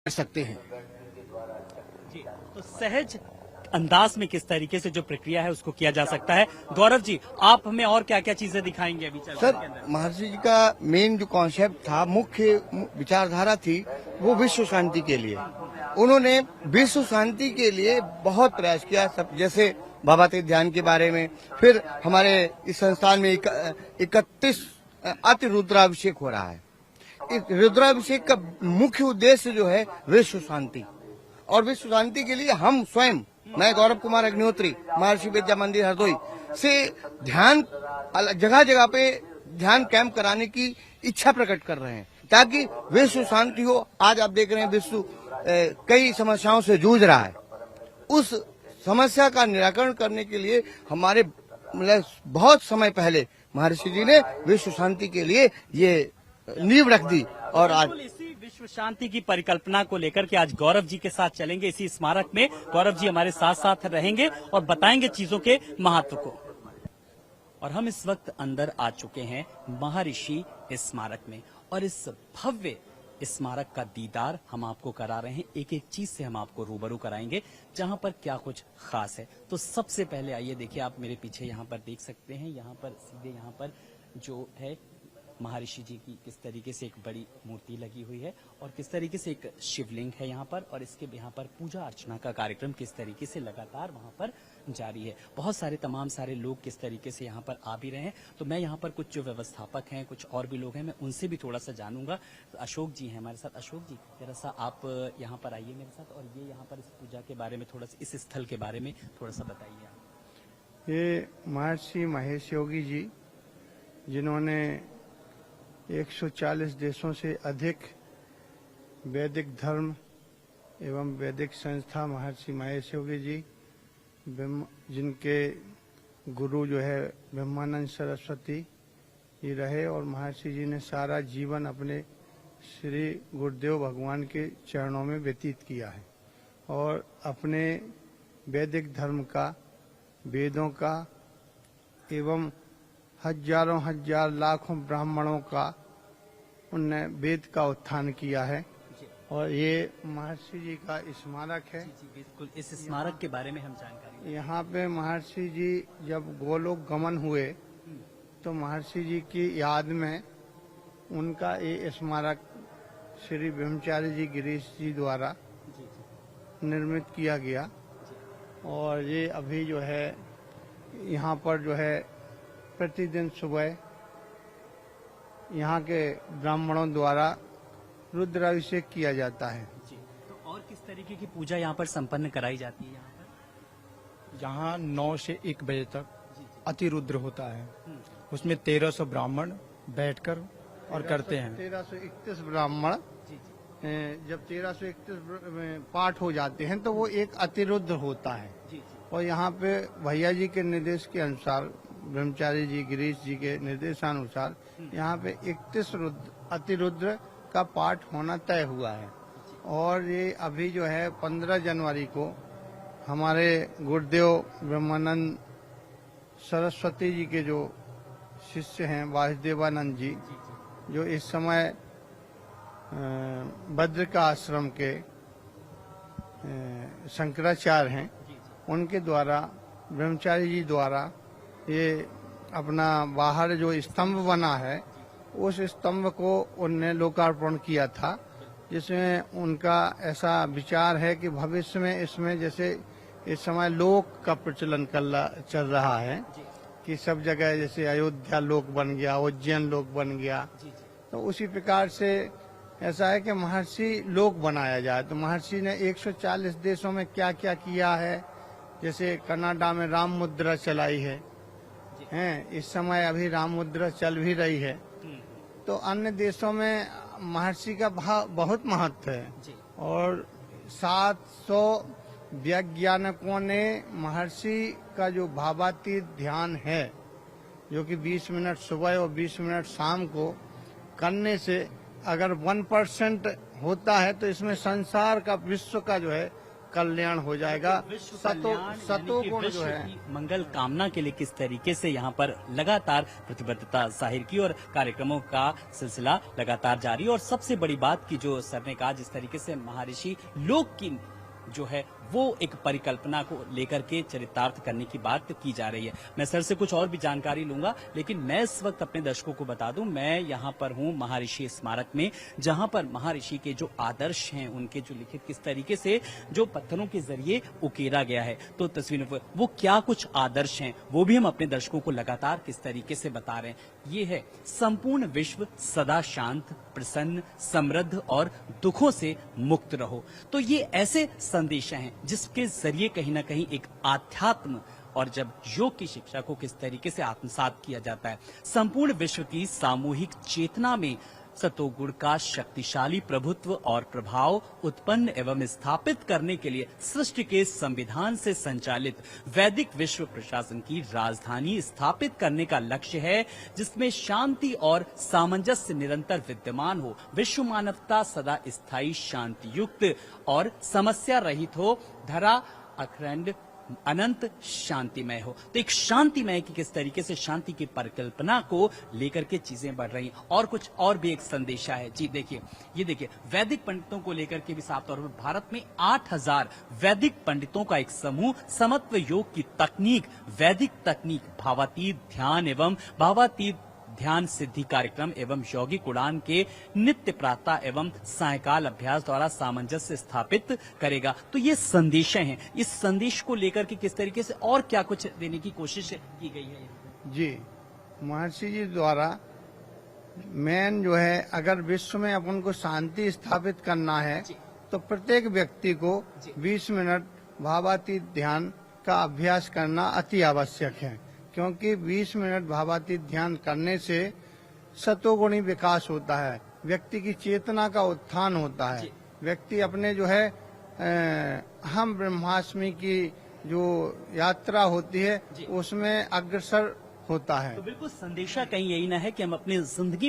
कर सकते हैं। जी, तो सहज अंदाज में किस तरीके से जो प्रक्रिया है उसको किया जा सकता है। गौरव जी, आप हमें और क्या क्या चीजें दिखाएंगे अभी चर्चा सर, के अंदर? महर्षि जी का मेन जो कॉन्सेप्ट था, मुख्य विचारधारा थी, वो विश्व शांति के लिए। उन्होंने विश्व शांति के लिए बहुत प्रयास किया, सब जैसे बाबा तेज ध्यान के बारे में। फिर हमारे इस संस्थान में 31 अति रुद्राभिषेक हो रहा है। इस रुद्राभिषेक का मुख्य उद्देश्य जो है विश्व शांति, और विश्व शांति के लिए हम स्वयं, मैं गौरव कुमार अग्निहोत्री, महर्षि विद्या मंदिर हरदोई से ध्यान जगह जगह पे ध्यान कैंप कराने की इच्छा प्रकट कर रहे हैं, ताकि विश्व शांति हो। आज आप देख रहे हैं विश्व कई समस्याओं से जूझ रहा है। उस समस्या का निराकरण करने के लिए हमारे मतलब बहुत समय पहले महर्षि जी ने विश्व शांति के लिए ये नींव रख दी। और आज इसी विश्व शांति की परिकल्पना को लेकर के आज गौरव जी के साथ चलेंगे इसी स्मारक में। गौरव जी हमारे साथ साथ रहेंगे और बताएंगे चीजों के महत्व को। और हम इस वक्त अंदर आ चुके हैं महर्षि स्मारक में, और इस भव्य स्मारक का दीदार हम आपको करा रहे हैं। एक एक चीज से हम आपको रूबरू कराएंगे जहां पर क्या कुछ खास है। तो सबसे पहले आइए, देखिए आप मेरे पीछे यहाँ पर देख सकते हैं, यहाँ पर सीधे यहाँ पर जो है महर्षि जी की किस तरीके से एक बड़ी मूर्ति लगी हुई है, और किस तरीके से एक शिवलिंग है यहाँ पर, और इसके यहाँ पर पूजा अर्चना का कार्यक्रम किस तरीके से लगातार वहाँ पर जारी है। बहुत सारे तमाम सारे लोग किस तरीके से यहाँ पर आ भी रहे हैं। तो मैं यहाँ पर कुछ जो व्यवस्थापक हैं, कुछ और भी लोग हैं, मैं उनसे भी थोड़ा सा जानूंगा। तो अशोक जी हैं हमारे साथ। अशोक जी, जरा सा आप यहाँ पर आइए मेरे साथ, और ये यहाँ पर इस पूजा के बारे में थोड़ा सा, इस स्थल के बारे में थोड़ा सा बताइए आप। ये महर्षि महेश योगी जी, जिन्होंने 140 देशों से अधिक वैदिक धर्म एवं वैदिक संस्था महर्षि महेश योगी जी, जिनके गुरु जो है ब्रह्मानंद सरस्वती जी रहे, और महर्षि जी ने सारा जीवन अपने श्री गुरुदेव भगवान के चरणों में व्यतीत किया है, और अपने वैदिक धर्म का, वेदों का एवं हजारों हजार लाखों ब्राह्मणों का उनने वेद का उत्थान किया है। और ये महर्षि जी का स्मारक है। जी बिल्कुल, इस स्मारक के बारे में हम जानकारी। यहाँ पे महर्षि जी जब गोलोक गमन हुए तो महर्षि जी की याद में उनका ये स्मारक श्री ब्रह्मचारी जी गिरीश जी द्वारा निर्मित किया गया। और ये अभी जो है यहाँ पर जो है प्रतिदिन सुबह यहाँ के ब्राह्मणों द्वारा रुद्राभिषेक किया जाता है। जी, तो और किस तरीके की पूजा यहाँ पर संपन्न कराई जाती है? यहाँ पर यहाँ 9 से 1 बजे तक अति रुद्र होता है। उसमें 1300 ब्राह्मण बैठकर और करते हैं। 1331 ब्राह्मण, जब 1331 पाठ हो जाते हैं तो वो एक अतिरुद्र होता है। और यहाँ पे भैया जी के निर्देश के अनुसार, ब्रह्मचारी जी गिरीश जी के निर्देशानुसार, यहाँ पे 31 अतिरुद्र का पाठ होना तय हुआ है। और ये अभी जो है 15 जनवरी को हमारे गुरुदेव ब्रह्मानंद सरस्वती जी के जो शिष्य हैं वासुदेवानंद जी, जो इस समय भद्र का आश्रम के शंकराचार्य हैं, उनके द्वारा, ब्रह्मचारी जी द्वारा ये अपना बाहर जो स्तंभ बना है, उस स्तंभ को उनने लोकार्पण किया था, जिसमें उनका ऐसा विचार है कि भविष्य में इसमें, जैसे इस समय लोक का प्रचलन चल रहा है कि सब जगह जैसे अयोध्या लोक बन गया, उज्जैन लोक बन गया, तो उसी प्रकार से ऐसा है कि महर्षि लोक बनाया जाए। तो महर्षि ने 140 देशों में क्या क्या किया है, जैसे कनाडा में राम मुद्रा चलाई है, इस समय अभी राम मुद्रा चल भी रही है। तो अन्य देशों में महर्षि का बहुत महत्व है। और 700 वैज्ञानिकों ने महर्षि का जो भावातीत ध्यान है, जो कि 20 मिनट सुबह और 20 मिनट शाम को करने से अगर 1% होता है तो इसमें संसार का, विश्व का जो है कल्याण हो जाएगा। विश्व सतो कल्याण यानी कि सतो गुण विश्व जो है की मंगल कामना के लिए किस तरीके से यहाँ पर लगातार प्रतिबद्धता जाहिर की और कार्यक्रमों का सिलसिला लगातार जारी। और सबसे बड़ी बात की जो सर ने कहा, जिस तरीके से महर्षि लोक की जो है वो एक परिकल्पना को लेकर के चरितार्थ करने की बात की जा रही है। मैं सर से कुछ और भी जानकारी लूंगा, लेकिन मैं इस वक्त अपने दर्शकों को बता दूं, मैं यहाँ पर हूँ महर्षि स्मारक में, जहाँ पर महर्षि के जो आदर्श हैं, उनके जो लिखित किस तरीके से जो पत्थरों के जरिए उकेरा गया है, तो तस्वीरों पर वो क्या कुछ आदर्श हैं वो भी हम अपने दर्शकों को लगातार किस तरीके से बता रहे हैं। ये है संपूर्ण विश्व सदा शांत, प्रसन्न, समृद्ध और दुखों से मुक्त रहो। तो ये ऐसे संदेश हैं जिसके जरिए कहीं ना कहीं एक आध्यात्म और जब योग की शिक्षा को किस तरीके से आत्मसात किया जाता है, संपूर्ण विश्व की सामूहिक चेतना में सतोगुण का शक्तिशाली प्रभुत्व और प्रभाव उत्पन्न एवं स्थापित करने के लिए सृष्टि के संविधान से संचालित वैदिक विश्व प्रशासन की राजधानी स्थापित करने का लक्ष्य है, जिसमें शांति और सामंजस्य निरंतर विद्यमान हो, विश्व मानवता सदा स्थायी शांति युक्त और समस्या रहित हो, धरा अखंड अनंत शांतिमय हो। तो एक शांतिमय की किस तरीके से शांति की परिकल्पना को लेकर के चीजें बढ़ रही हैं। और कुछ और भी एक संदेशा है जी, देखिए ये देखिए, वैदिक पंडितों को लेकर के भी साफ तौर पर भारत में 8000 वैदिक पंडितों का एक समूह समत्व योग की तकनीक, वैदिक तकनीक, भावातीत ध्यान एवं भावातीत ध्यान सिद्धि कार्यक्रम एवं यौगिक उड़ान के नित्य प्रातः एवं सायकाल अभ्यास द्वारा सामंजस्य स्थापित करेगा। तो ये संदेश हैं, इस संदेश को लेकर के किस तरीके से और क्या कुछ देने की कोशिश की गई है? जी, महर्षि जी द्वारा मेन जो है, अगर विश्व में अपन को शांति स्थापित करना है तो प्रत्येक व्यक्ति को 20 मिनट भावातीत ध्यान का अभ्यास करना अति आवश्यक है, क्योंकि 20 मिनट भावातीत ध्यान करने से सतोगुणी विकास होता है, व्यक्ति की चेतना का उत्थान होता है, व्यक्ति अपने जो है हम ब्रह्मास्मि की जो यात्रा होती है उसमें अग्रसर होता है। तो बिल्कुल संदेशा कहीं यही ना है कि हम अपनी जिंदगी में